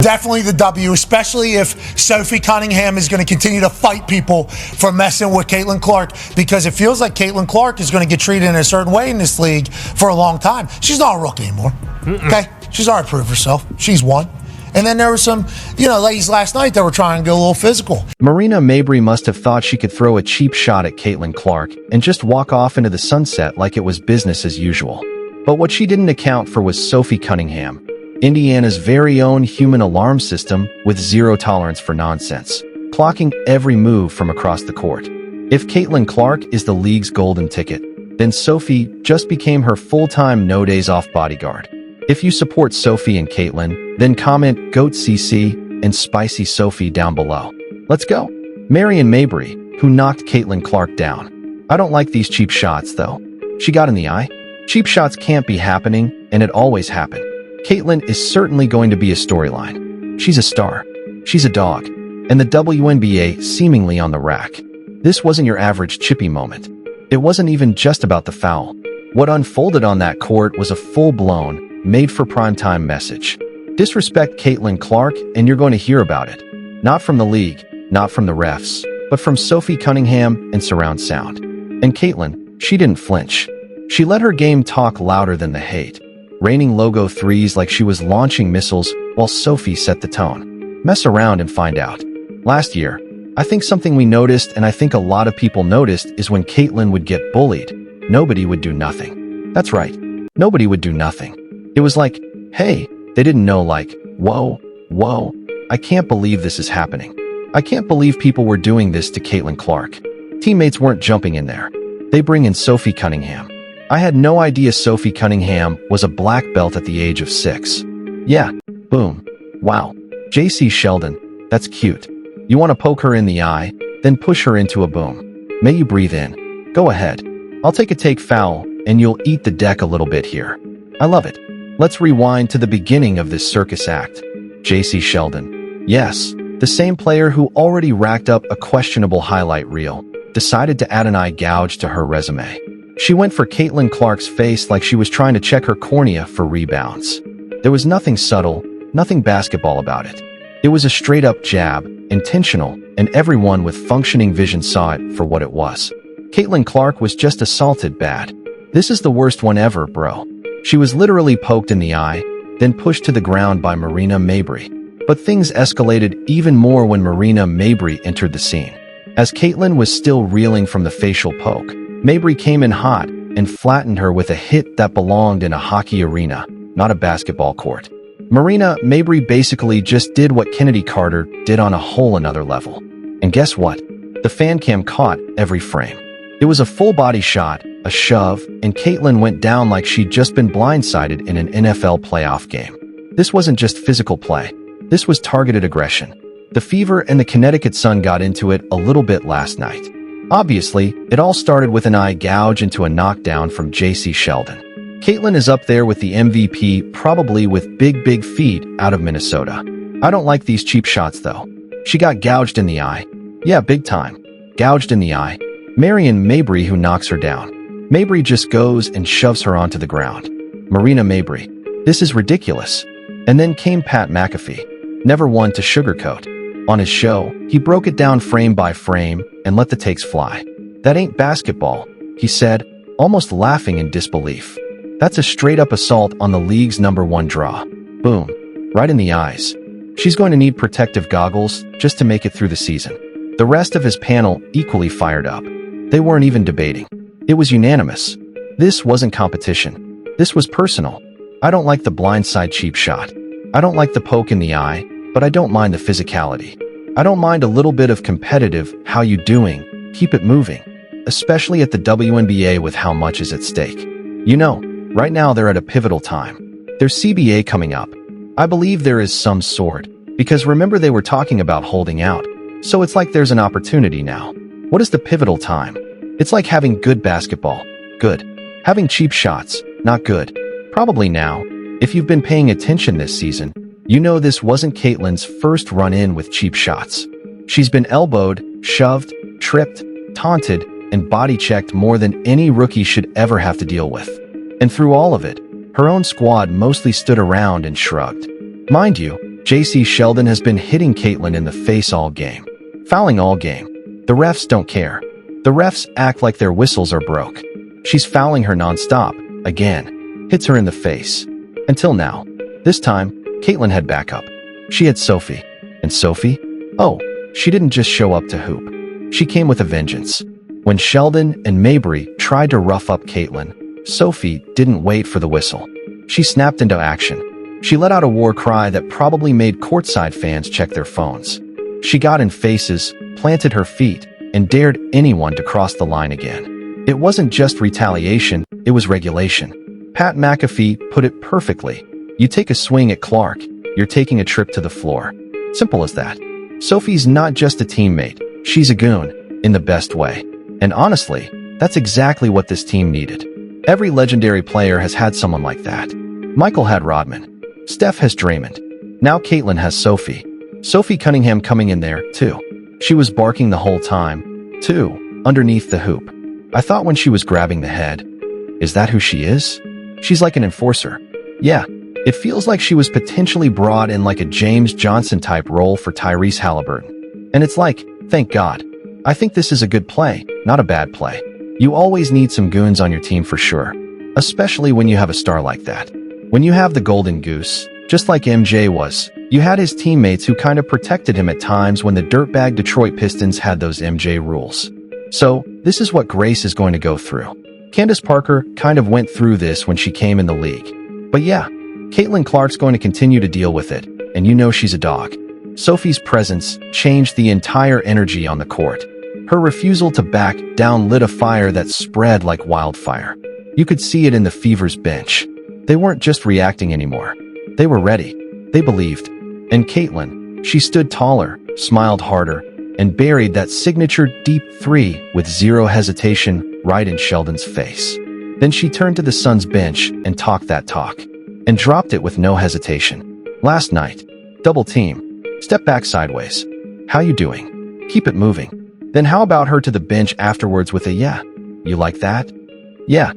Definitely the W, especially if Sophie Cunningham is going to continue to fight people for messing with Caitlin Clark, because it feels like Caitlin Clark is going to get treated in a certain way in this league for a long time. She's not a rookie anymore. Okay? She's already proved herself. She's won. And then there were some, ladies last night that were trying to go a little physical. Marina Mabrey must have thought she could throw a cheap shot at Caitlin Clark and just walk off into the sunset like it was business as usual. But what she didn't account for was Sophie Cunningham, Indiana's very own human alarm system with zero tolerance for nonsense, clocking every move from across the court. If Caitlin Clark is the league's golden ticket, then Sophie just became her full-time no-days-off bodyguard. If you support Sophie and Caitlin, then comment GOAT CC and Spicy Sophie down below. Let's go. Marina Mabrey, who knocked Caitlin Clark down. I don't like these cheap shots, though. She got in the eye. Cheap shots can't be happening, and it always happened. Caitlin is certainly going to be a storyline. She's a star. She's a dog. And the WNBA seemingly on the rack. This wasn't your average chippy moment. It wasn't even just about the foul. What unfolded on that court was a full-blown, made-for-primetime message. Disrespect Caitlin Clark, and you're going to hear about it. Not from the league, not from the refs, but from Sophie Cunningham and surround sound. And Caitlin, she didn't flinch. She let her game talk louder than the hate, raining logo threes like she was launching missiles while Sophie set the tone. Mess around and find out. Last year, I think something we noticed, and I think a lot of people noticed, is when Caitlin would get bullied, nobody would do nothing. That's right, nobody would do nothing. It was like, hey, they didn't know, like, whoa, I can't believe this is happening. I can't believe people were doing this to Caitlin Clark. Teammates weren't jumping in there. They bring in Sophie Cunningham. I had no idea Sophie Cunningham was a black belt at the age of 6. Yeah, boom. Wow. JC Sheldon, that's cute. You want to poke her in the eye, then push her into a boom. May you breathe in. Go ahead. I'll take a take foul, and you'll eat the deck a little bit here. I love it. Let's rewind to the beginning of this circus act. JC Sheldon. Yes, the same player who already racked up a questionable highlight reel, decided to add an eye gouge to her resume. She went for Caitlin Clark's face like she was trying to check her cornea for rebounds. There was nothing subtle, nothing basketball about it. It was a straight-up jab, intentional, and everyone with functioning vision saw it for what it was. Caitlin Clark was just assaulted bad. This is the worst one ever, bro. She was literally poked in the eye, then pushed to the ground by Marina Mabrey. But things escalated even more when Marina Mabrey entered the scene. As Caitlin was still reeling from the facial poke, Mabrey came in hot and flattened her with a hit that belonged in a hockey arena, not a basketball court. Marina Mabrey basically just did what Kennedy Carter did on a whole another level. And guess what? The fan cam caught every frame. It was a full-body shot, a shove, and Caitlin went down like she'd just been blindsided in an NFL playoff game. This wasn't just physical play. This was targeted aggression. The Fever and the Connecticut Sun got into it a little bit last night. Obviously, it all started with an eye gouge into a knockdown from JC Sheldon. Caitlin is up there with the MVP, probably with big feet out of Minnesota. I don't like these cheap shots, though. She got gouged in the eye. Yeah, big time. Gouged in the eye. Marina Mabrey who knocks her down. Mabrey just goes and shoves her onto the ground. Marina Mabrey. This is ridiculous. And then came Pat McAfee. Never one to sugarcoat. On his show, he broke it down frame by frame and let the takes fly. That ain't basketball, he said, almost laughing in disbelief. That's a straight-up assault on the league's #1 draw. Boom. Right in the eyes. She's going to need protective goggles just to make it through the season. The rest of his panel equally fired up. They weren't even debating. It was unanimous. This wasn't competition. This was personal. I don't like the blindside cheap shot. I don't like the poke in the eye, but I don't mind the physicality. I don't mind a little bit of competitive, how you doing, keep it moving. Especially at the WNBA with how much is at stake. You know, right now they're at a pivotal time. There's CBA coming up. I believe there is some sort, because remember they were talking about holding out. So it's like there's an opportunity now. What is the pivotal time? It's like having good basketball. Good. Having cheap shots. Not good. Probably now. If you've been paying attention this season, you know this wasn't Caitlin's first run-in with cheap shots. She's been elbowed, shoved, tripped, taunted, and body-checked more than any rookie should ever have to deal with. And through all of it, her own squad mostly stood around and shrugged. Mind you, JC Sheldon has been hitting Caitlin in the face all game. Fouling all game. The refs don't care. The refs act like their whistles are broke. She's fouling her nonstop. Again. Hits her in the face. Until now. This time, Caitlin had backup. She had Sophie. And Sophie? Oh, she didn't just show up to hoop. She came with a vengeance. When Sheldon and Mabrey tried to rough up Caitlin, Sophie didn't wait for the whistle. She snapped into action. She let out a war cry that probably made courtside fans check their phones. She got in faces, planted her feet, and dared anyone to cross the line again. It wasn't just retaliation, it was regulation. Pat McAfee put it perfectly. You take a swing at Clark, you're taking a trip to the floor. Simple as that. Sophie's not just a teammate, she's a goon, in the best way. And honestly, that's exactly what this team needed. Every legendary player has had someone like that. Michael had Rodman. Steph has Draymond. Now Caitlin has Sophie. Sophie Cunningham coming in there, too. She was barking the whole time, too, underneath the hoop. I thought when she was grabbing the head, is that who she is? She's like an enforcer. Yeah, it feels like she was potentially brought in like a James Johnson-type role for Tyrese Halliburton. And it's like, thank God. I think this is a good play, not a bad play. You always need some goons on your team for sure, especially when you have a star like that. When you have the golden goose, just like MJ was, you had his teammates who kind of protected him at times when the dirtbag Detroit Pistons had those MJ rules. So, this is what Grace is going to go through. Candace Parker kind of went through this when she came in the league. But yeah, Caitlin Clark's going to continue to deal with it, and you know she's a dog. Sophie's presence changed the entire energy on the court. Her refusal to back down lit a fire that spread like wildfire. You could see it in the Fever's bench. They weren't just reacting anymore. They were ready. They believed. And Caitlin, she stood taller, smiled harder, and buried that signature deep three with zero hesitation right in Sheldon's face. Then she turned to the Suns bench and talked that talk. And dropped it with no hesitation. Last night, double team. Step back sideways. How you doing? Keep it moving. Then how about her to the bench afterwards with a yeah? You like that? Yeah,